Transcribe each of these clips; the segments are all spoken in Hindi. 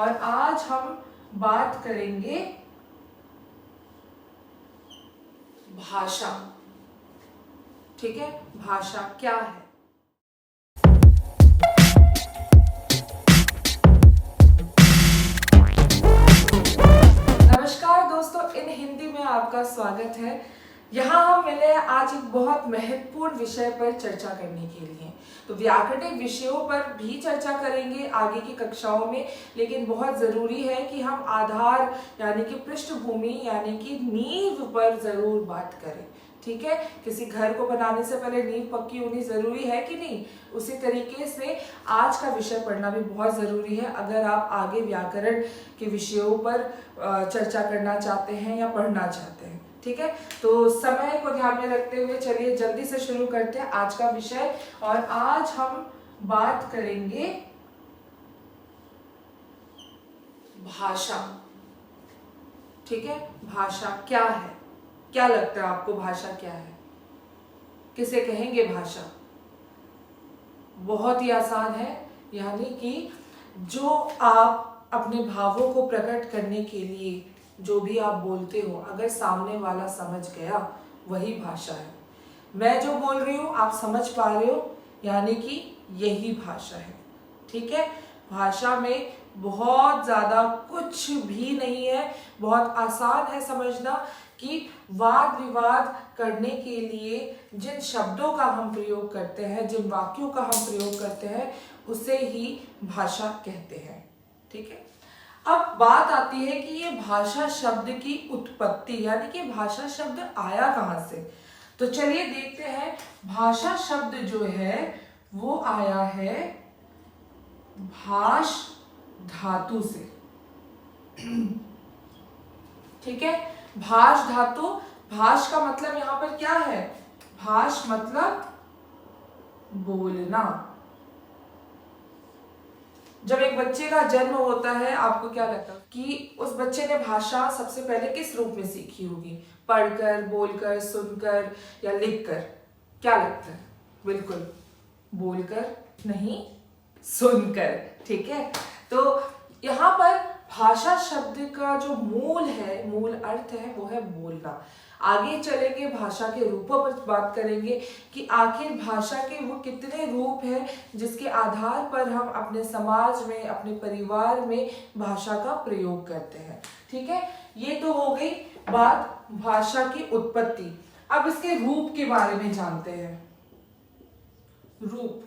और आज हम बात करेंगे भाषा। ठीक है, भाषा क्या है। नमस्कार दोस्तों, इन हिंदी में आपका स्वागत है। यहाँ हम मिले हैं आज एक बहुत महत्वपूर्ण विषय पर चर्चा करने के लिए। तो व्याकरणिक विषयों पर भी चर्चा करेंगे आगे की कक्षाओं में, लेकिन बहुत जरूरी है कि हम आधार यानी कि पृष्ठभूमि यानी कि नींव पर जरूर बात करें। ठीक है, किसी घर को बनाने से पहले नींव पक्की होनी जरूरी है कि नहीं, उसी तरीके से आज का विषय पढ़ना भी बहुत जरूरी है अगर आप आगे व्याकरण के विषयों पर चर्चा करना चाहते हैं या पढ़ना चाहते हैं। ठीक है, तो समय को ध्यान में रखते हुए चलिए जल्दी से शुरू करते हैं आज का विषय। और आज हम बात करेंगे भाषा। ठीक है, भाषा क्या है। क्या लगता है आपको भाषा क्या है, किसे कहेंगे भाषा। बहुत ही आसान है, यानी कि जो आप अपने भावों को प्रकट करने के लिए जो भी आप बोलते हो, अगर सामने वाला समझ गया, वही भाषा है। मैं जो बोल रही हूँ आप समझ पा रहे हो, यानी कि यही भाषा है। ठीक है, भाषा में बहुत ज्यादा कुछ भी नहीं है, बहुत आसान है समझना कि वाद विवाद करने के लिए जिन शब्दों का हम प्रयोग करते हैं, जिन वाक्यों का हम प्रयोग करते हैं, उसे ही भाषा कहते हैं। ठीक है, अब बात आती है कि ये भाषा शब्द की उत्पत्ति, यानी कि भाषा शब्द आया कहां से। तो चलिए देखते हैं। भाषा शब्द जो है वो आया है भाष धातु से। ठीक है, भाष धातु। भाष का मतलब यहां पर क्या है, भाष मतलब बोलना। जब एक बच्चे का जन्म होता है, आपको क्या लगता है कि उस बच्चे ने भाषा सबसे पहले किस रूप में सीखी होगी, पढ़कर, बोलकर, सुनकर या लिखकर। क्या लगता है, बिल्कुल बोलकर नहीं, सुनकर। ठीक है, तो यहाँ पर भाषा शब्द का जो मूल है, मूल अर्थ है, वो है बोलना। आगे चलेंगे भाषा के रूपों पर बात करेंगे कि आखिर भाषा के वो कितने रूप हैं जिसके आधार पर हम अपने समाज में, अपने परिवार में भाषा का प्रयोग करते हैं। ठीक है, ये तो हो गई बात भाषा की उत्पत्ति। अब इसके रूप के बारे में जानते हैं। रूप,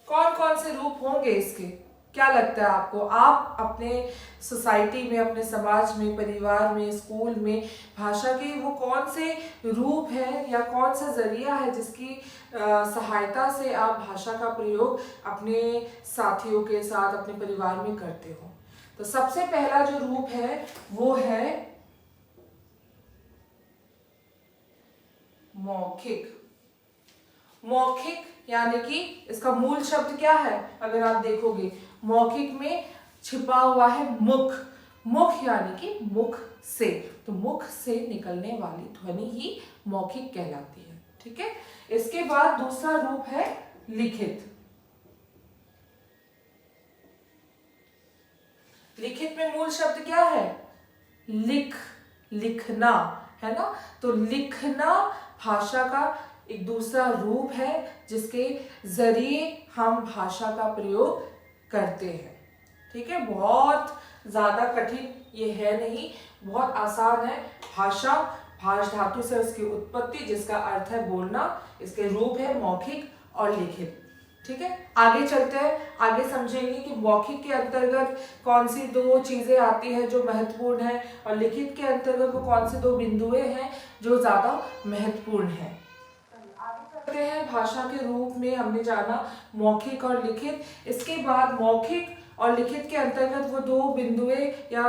कौन कौन से रूप होंगे इसके, क्या लगता है आपको। आप अपने सोसाइटी में, अपने समाज में, परिवार में, स्कूल में भाषा के वो कौन से रूप हैं या कौन सा जरिया है जिसकी सहायता से आप भाषा का प्रयोग अपने साथियों के साथ, अपने परिवार में करते हो। तो सबसे पहला जो रूप है वो है मौखिक। मौखिक यानी कि इसका मूल शब्द क्या है, अगर आप देखोगे मौखिक में छिपा हुआ है मुख। मुख यानी कि मुख से, तो मुख से निकलने वाली ध्वनि ही मौखिक कहलाती है। ठीक है, इसके बाद दूसरा रूप है लिखित। लिखित में मूल शब्द क्या है, लिख, लिखना, है ना। तो लिखना भाषा का एक दूसरा रूप है जिसके जरिए हम भाषा का प्रयोग करते हैं। ठीक है, बहुत ज्यादा कठिन ये है नहीं, बहुत आसान है। भाषा, भाष धातु से उसकी उत्पत्ति जिसका अर्थ है बोलना, इसके रूप है मौखिक और लिखित। ठीक है, आगे चलते हैं, आगे समझेंगे कि मौखिक के अंतर्गत कौन सी दो चीजें आती है जो महत्वपूर्ण है, और लिखित के अंतर्गत वो कौन से दो बिंदुएं हैं जो ज्यादा महत्वपूर्ण है। हैं भाषा के रूप में हमने जाना मौखिक और लिखित। इसके बाद मौखिक और लिखित के अंतर्गत वो दो बिंदुएं या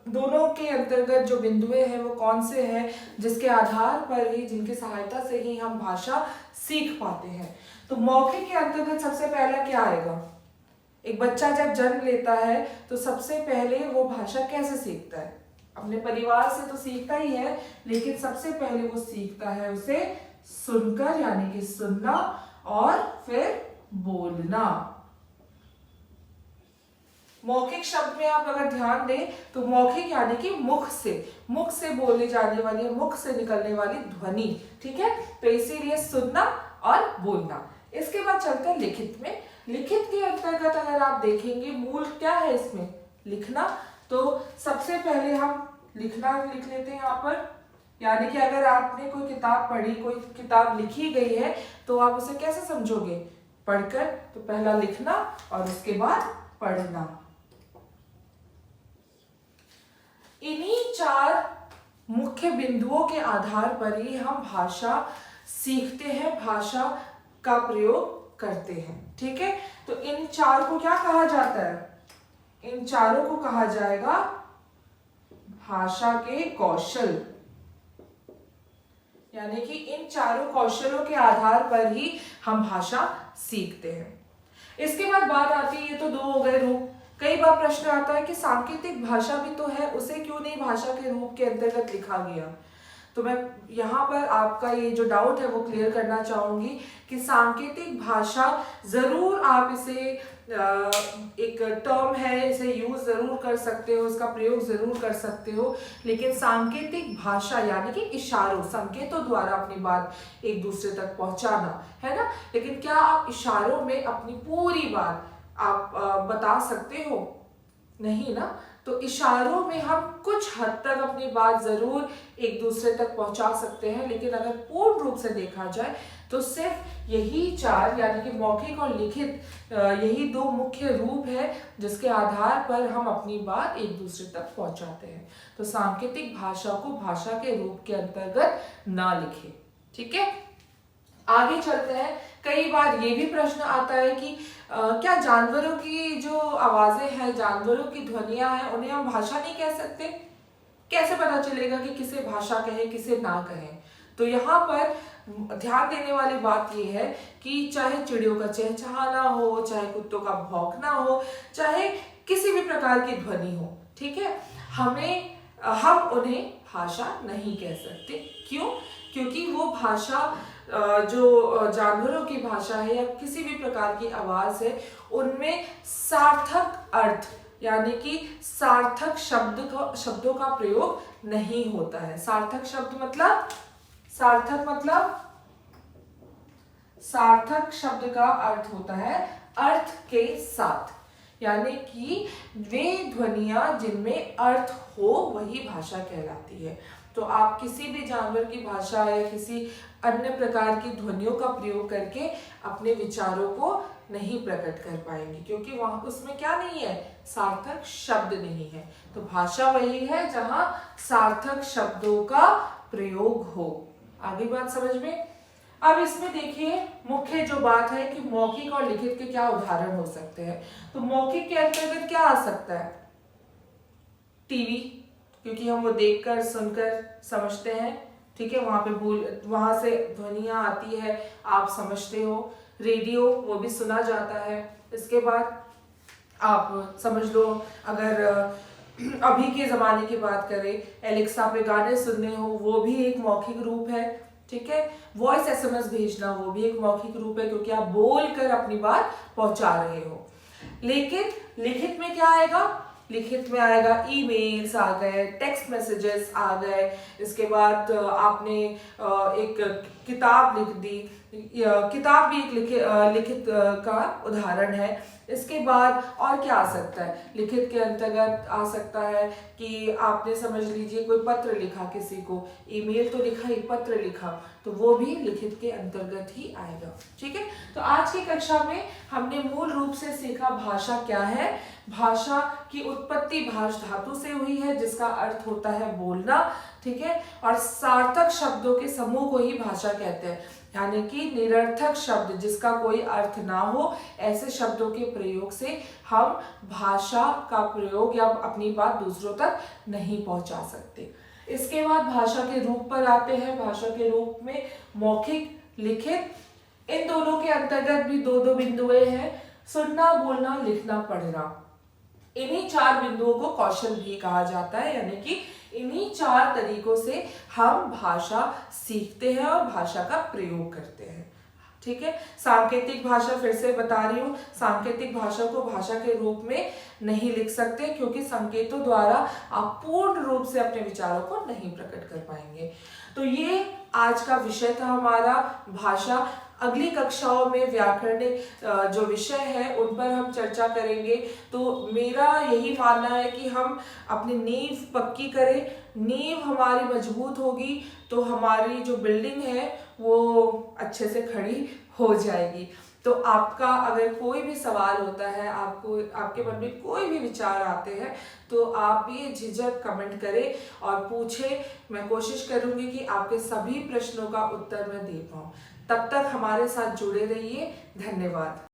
दोनों के अंतर्गत जो बिंदुएं हैं वो कौन से हैं जिसके आधार पर ही, जिनकी सहायता से ही हम भाषा सीख पाते हैं। तो मौखिक के अंतर्गत सबसे पहला क्या आएगा, एक बच्चा जब जन्म लेता है तो सबसे पहले वो भाषा कैसे सीखता है, अपने परिवार से तो सीखता ही है, लेकिन सबसे पहले वो सीखता है उसे सुनकर, यानी कि सुनना, और फिर बोलना। मौखिक शब्द में आप अगर ध्यान दें तो मौखिक यानी कि मुख से बोली जाने वाली, मुख से निकलने वाली ध्वनि, ठीक है। तो इसीलिए सुनना और बोलना। इसके बाद चलते हैं लिखित में। लिखित के अंतर्गत अगर आप देखेंगे मूल क्या है इसमें, लिखना। तो सबसे पहले हम लिखना लिख लेते हैं यहाँ पर, यानी कि अगर आपने कोई किताब पढ़ी, कोई किताब लिखी गई है तो आप उसे कैसे समझोगे, पढ़कर। तो पहला लिखना और उसके बाद पढ़ना। इन्हीं 4 मुख्य बिंदुओं के आधार पर ही हम भाषा सीखते हैं, भाषा का प्रयोग करते हैं, ठीक है। तो इन 4 को क्या कहा जाता है, इन चारों को कहा जाएगा भाषा के कौशल, यानी कि इन चारों कौशलों के आधार पर ही हम भाषा सीखते हैं। इसके बाद बात आती है, ये तो 2 हो गए रूप। कई बार प्रश्न आता है कि सांकेतिक भाषा भी तो है, उसे क्यों नहीं भाषा के रूप के अंतर्गत लिखा गया। तो मैं यहाँ पर आपका ये जो डाउट है वो क्लियर करना चाहूंगी कि सांकेतिक भाषा जरूर आप इसे एक टर्म है, इसे यूज जरूर कर सकते हो, इसका प्रयोग जरूर कर सकते हो, लेकिन सांकेतिक भाषा यानी कि इशारों, संकेतों द्वारा अपनी बात एक दूसरे तक पहुंचाना, है ना। लेकिन क्या आप इशारों में अपनी पूरी बात आप बता सकते हो, नहीं ना। तो इशारों में हम कुछ हद तक अपनी बात जरूर एक दूसरे तक पहुंचा सकते हैं, लेकिन अगर पूर्ण रूप से देखा जाए तो सिर्फ यही 4 यानी कि मौखिक और लिखित, यही 2 मुख्य रूप है जिसके आधार पर हम अपनी बात एक दूसरे तक पहुंचाते हैं। तो सांकेतिक भाषा को भाषा के रूप के अंतर्गत ना लिखें, ठीक है। आगे चलते हैं। कई बार ये भी प्रश्न आता है कि क्या जानवरों की जो आवाजें हैं, जानवरों की ध्वनियां हैं, उन्हें हम भाषा नहीं कह सकते। कैसे पता चलेगा कि किसे भाषा कहें, किसे ना कहें। तो यहाँ पर ध्यान देने वाली बात यह है कि चाहे चिड़ियों का चहचहाना हो, चाहे कुत्तों का भौंकना हो, चाहे किसी भी प्रकार की ध्वनि हो, ठीक है, हम उन्हें भाषा नहीं कह सकते। क्यों? क्योंकि वो भाषा जो जानवरों की भाषा है या किसी भी प्रकार की आवाज है, उनमें सार्थक अर्थ यानी कि सार्थक शब्दों का प्रयोग नहीं होता है। सार्थक शब्द का अर्थ होता है अर्थ के साथ, यानी कि वे ध्वनियां जिनमें अर्थ हो वही भाषा कहलाती है। तो आप किसी भी जानवर की भाषा या किसी अन्य प्रकार की ध्वनियों का प्रयोग करके अपने विचारों को नहीं प्रकट कर पाएंगे, क्योंकि वहां उसमें क्या नहीं है, सार्थक शब्द नहीं है। तो भाषा वही है जहां सार्थक शब्दों का प्रयोग हो। आगे बात समझ में। अब इसमें देखिए मुख्य जो बात है कि मौखिक और लिखित के क्या उदाहरण हो सकते हैं। तो मौखिक के अंतर्गत क्या आ सकता है, टीवी, क्योंकि हम वो देखकर सुनकर समझते हैं, ठीक है, वहां से ध्वनियां आती है, आप समझते हो। रेडियो, वो भी सुना जाता है। इसके बाद आप समझ लो, अगर अभी के जमाने की बात करें, एलेक्सा पे गाने सुनने हो, वो भी एक मौखिक रूप है, ठीक है। वॉइस SMS भेजना, वो भी एक मौखिक रूप है, क्योंकि आप बोलकर अपनी बात पहुंचा रहे हो। लेकिन लिखित में क्या आएगा, लिखित में आएगा ईमेल्स आ गए, टेक्स्ट मैसेजेस आ गए, इसके बाद आपने एक किताब लिख दी, किताब भी एक लिखित का उदाहरण है। इसके बाद और क्या आ सकता है, लिखित के अंतर्गत आ सकता है कि आपने समझ लीजिए कोई पत्र लिखा किसी को, ईमेल तो लिखा ही, पत्र लिखा, तो वो भी लिखित के अंतर्गत ही आएगा, ठीक है। तो आज की कक्षा में हमने मूल रूप से सीखा भाषा क्या है। भाषा की उत्पत्ति भाष धातु से हुई है, जिसका अर्थ होता है बोलना, ठीक है। और सार्थक शब्दों के समूह को ही भाषा कहते हैं, यानी कि निरर्थक शब्द जिसका कोई अर्थ ना हो, ऐसे शब्दों के प्रयोग से हम भाषा का प्रयोग या अपनी बात दूसरों तक नहीं पहुंचा सकते। इसके बाद भाषा के रूप पर आते हैं। भाषा के रूप में मौखिक, लिखित, इन दोनों के अंतर्गत भी 2-2 बिंदुएं हैं, सुनना, बोलना, लिखना, पढ़ना। इन्हीं 4 बिंदुओं को कौशल भी कहा जाता है, यानी कि इन्हीं 4 तरीकों से हम भाषा सीखते हैं और भाषा का प्रयोग करते हैं, ठीक है। सांकेतिक भाषा फिर से बता रही हूँ, सांकेतिक भाषा को भाषा के रूप में नहीं लिख सकते, क्योंकि संकेतों द्वारा आप पूर्ण रूप से अपने विचारों को नहीं प्रकट कर पाएंगे। तो ये आज का विषय था हमारा भाषा। अगली कक्षाओं में व्याकरणिक जो विषय है उन पर हम चर्चा करेंगे। तो मेरा यही मानना है कि हम अपनी नींव पक्की करें, नींव हमारी मजबूत होगी तो हमारी जो बिल्डिंग है वो अच्छे से खड़ी हो जाएगी। तो आपका अगर कोई भी सवाल होता है, आपको आपके मन में कोई भी विचार आते हैं, तो आप ये झिझक कमेंट करें और पूछें। मैं कोशिश करूंगी कि आपके सभी प्रश्नों का उत्तर मैं दे पाऊँ। तब तक हमारे साथ जुड़े रहिए। धन्यवाद।